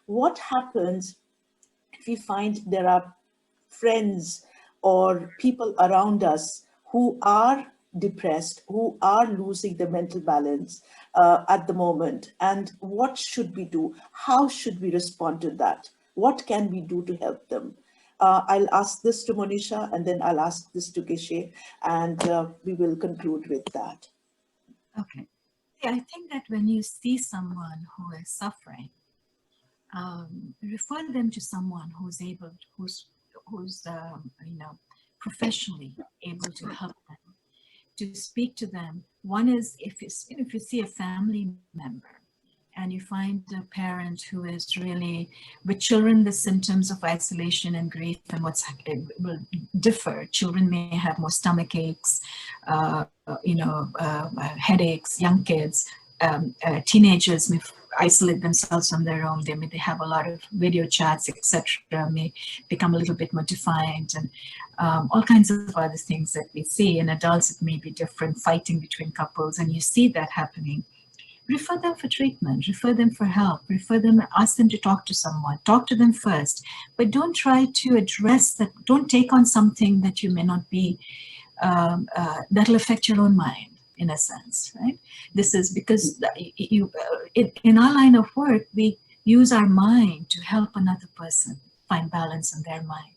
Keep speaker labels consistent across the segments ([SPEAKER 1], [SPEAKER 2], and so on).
[SPEAKER 1] what happens if we find there are friends or people around us who are depressed, who are losing their mental balance at the moment? And what should we do? How should we respond to that? What can we do to help them? I'll ask this to Monisha, and then I'll ask this to Geshe, and we will conclude with that.
[SPEAKER 2] Okay. Yeah, I think that when you see someone who is suffering, refer them to someone who's able, who's professionally able to help them, to speak to them. One is if you see a family member and you find a parent who is really, with children, the symptoms of isolation and grief and it will differ. Children may have more stomach aches, headaches. Young kids, teenagers may isolate themselves on their own. They have a lot of video chats, etc. May become a little bit more defiant, and all kinds of other things that we see. In adults, it may be different, fighting between couples, and you see that happening. Refer them for treatment, refer them for help, ask them to talk to someone, talk to them first, but don't try to address that, don't take on something that you may not be, that'll affect your own mind, in a sense, right? This is because in our line of work, we use our mind to help another person find balance in their mind.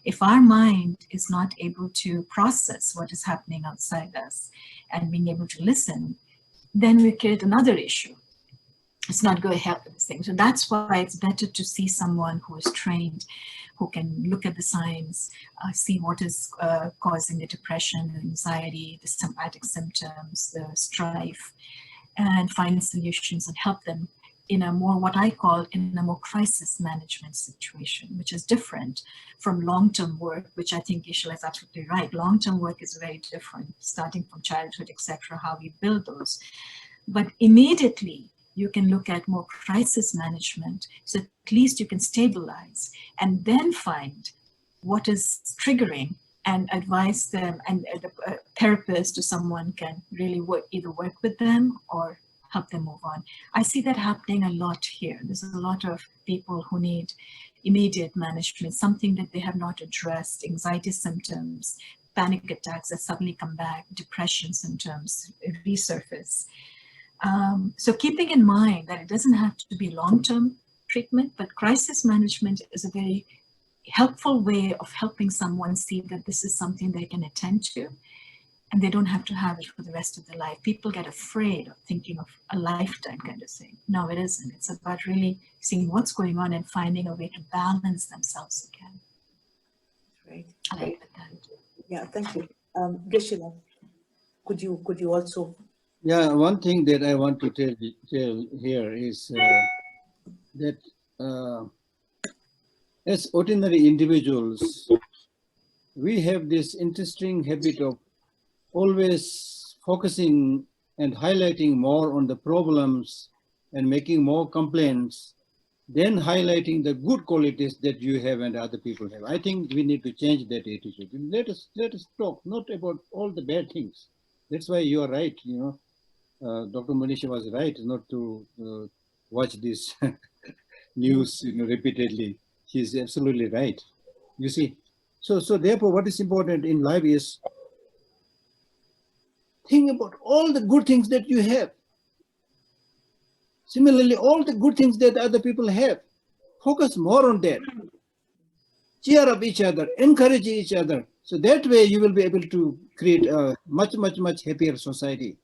[SPEAKER 2] If our mind is not able to process what is happening outside us and being able to listen, then we create another issue. It's not going to help with this thing. So that's why it's better to see someone who is trained, who can look at the signs, see what is causing the depression, the anxiety, the somatic symptoms, the strife, and find solutions and help them in a more, what I call, in a more crisis management situation, which is different from long-term work, which I think Ishla is absolutely right. Long-term work is very different, starting from childhood, etc., how we build those. But immediately, you can look at more crisis management, so at least you can stabilize and then find what is triggering and advise them, and the therapist or someone can really either work with them or help them move on. I see that happening a lot here. There's a lot of people who need immediate management, something that they have not addressed, anxiety symptoms, panic attacks that suddenly come back, depression symptoms resurface. So keeping in mind that it doesn't have to be long-term treatment, but crisis management is a very helpful way of helping someone see that this is something they can attend to, and they don't have to have it for the rest of their life. People get afraid of thinking of a lifetime kind of thing. No, it isn't. It's about really seeing what's going on and finding a way to balance themselves again.
[SPEAKER 1] Right.
[SPEAKER 2] I like that.
[SPEAKER 1] Yeah, thank you. Geshila, could you also?
[SPEAKER 3] Yeah, one thing that I want to tell here is that as ordinary individuals, we have this interesting habit of always focusing and highlighting more on the problems and making more complaints than highlighting the good qualities that you have and other people have. I think we need to change that attitude. Let us talk not about all the bad things. That's why you are right. Dr. Monisha was right not to watch this news repeatedly. She's absolutely right. You see, so therefore, what is important in life is think about all the good things that you have. Similarly, all the good things that other people have. Focus more on that. Cheer up each other, encourage each other. So that way you will be able to create a much, much, much happier society.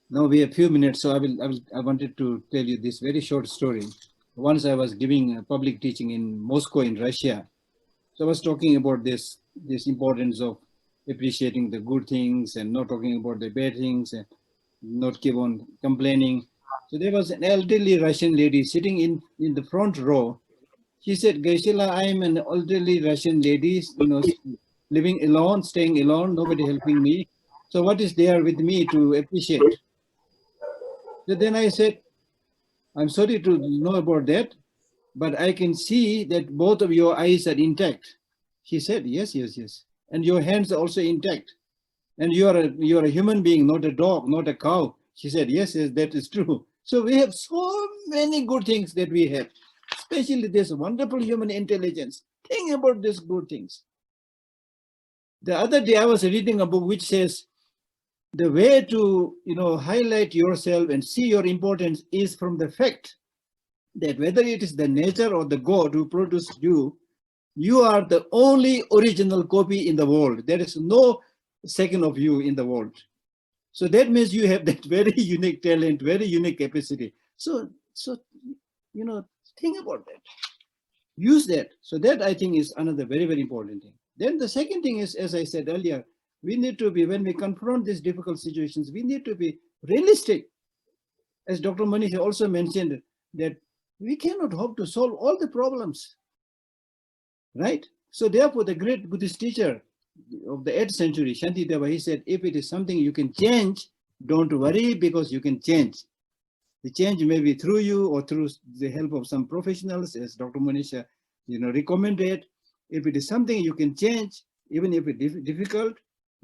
[SPEAKER 3] Now we have a few minutes, so I wanted to tell you this very short story. Once I was giving a public teaching in Moscow in Russia. So I was talking about this importance of appreciating the good things and not talking about the bad things and not keep on complaining. So there was an elderly Russian lady sitting in the front row. She said, Gaishila, I am an elderly Russian lady, living alone, staying alone, nobody helping me. So what is there with me to appreciate? So then I said, I'm sorry to know about that, but I can see that both of your eyes are intact. She said, yes. And your hands are also intact. And you are a human being, not a dog, not a cow. She said, yes, that is true. So we have so many good things that we have, especially this wonderful human intelligence. Think about these good things. The other day I was reading a book which says the way to, highlight yourself and see your importance is from the fact that whether it is the nature or the God who produced you, you are the only original copy in the world. There is no second of you in the world. So that means you have that very unique talent, very unique capacity. So think about that. Use that. So that I think is another very, very important thing. Then the second thing is, as I said earlier, we need to be, when we confront these difficult situations, we need to be realistic. As Dr. Manish also mentioned, that we cannot hope to solve all the problems, right? So therefore, the great Buddhist teacher of the 8th century, Shantideva, he said, if it is something you can change, don't worry, because you can change. The change may be through you or through the help of some professionals, as Dr. Manisha, recommended. If it is something you can change, even if it is difficult,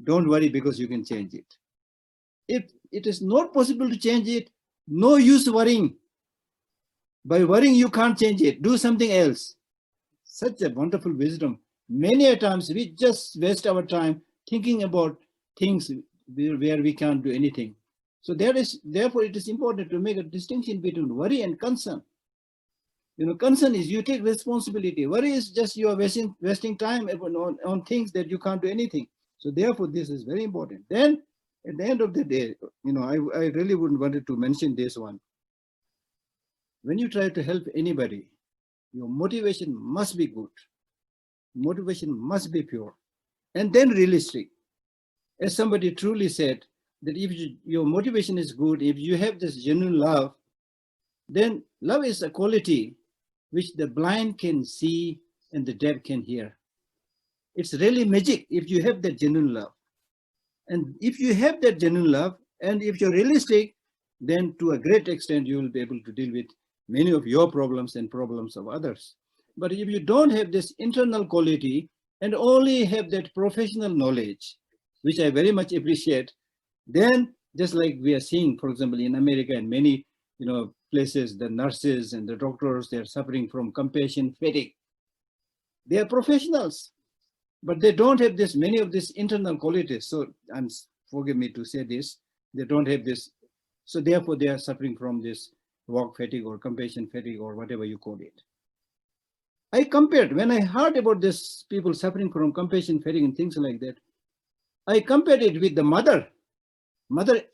[SPEAKER 3] don't worry, because you can change it. If it is not possible to change it, no use worrying. By worrying, you can't change it. Do something else. Such a wonderful wisdom. Many a times we just waste our time thinking about things where we can't do anything. So therefore, it is important to make a distinction between worry and concern. Concern is you take responsibility. Worry is just you are wasting time on things that you can't do anything. So therefore, this is very important. Then at the end of the day, I really wouldn't wanted to mention this one. When you try to help anybody, your motivation must be good. Motivation must be pure. And then realistic. As somebody truly said, that if your motivation is good, if you have this genuine love, then love is a quality which the blind can see and the deaf can hear. It's really magic if you have that genuine love. And if you have that genuine love, and if you're realistic, then to a great extent, you will be able to deal with many of your problems and problems of others. But if you don't have this internal quality and only have that professional knowledge, which I very much appreciate, then just like we are seeing, for example, in America and many places, the nurses and the doctors, they're suffering from compassion fatigue. They are professionals, but they don't have many of these internal qualities. So, and forgive me to say this, they don't have this. So therefore, they are suffering from this work fatigue or compassion fatigue or whatever you call it. I compared, when I heard about this people suffering from compassion fatigue and things like that, I compared it with the mother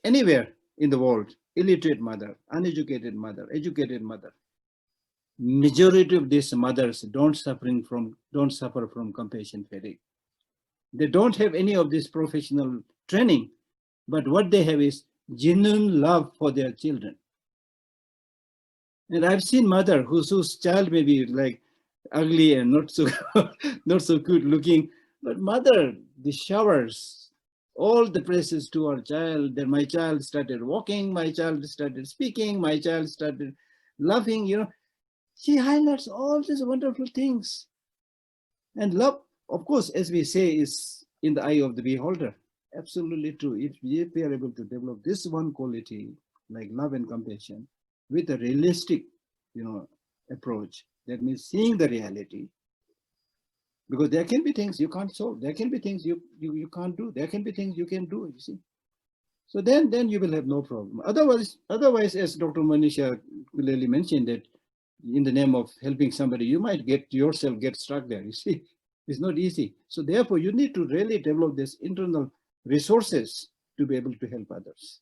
[SPEAKER 3] anywhere in the world, illiterate mother, uneducated mother, educated mother. Majority of these mothers don't suffer from compassion fatigue. They don't have any of this professional training, but what they have is genuine love for their children. And I've seen mother whose child may be like ugly and not so good looking, but mother, the showers, all the praises to our child, that my child started walking, my child started speaking, my child started laughing, She highlights all these wonderful things. And love, of course, as we say, is in the eye of the beholder. Absolutely true. If we are able to develop this one quality, like love and compassion, with a realistic, approach, that means seeing the reality, because there can be things you can't solve. There can be things you can't do. There can be things you can do, you see. So then you will have no problem. Otherwise, as Dr. Manisha clearly mentioned, that in the name of helping somebody, you might get stuck there, you see. It's not easy. So therefore, you need to really develop this internal resources to be able to help others.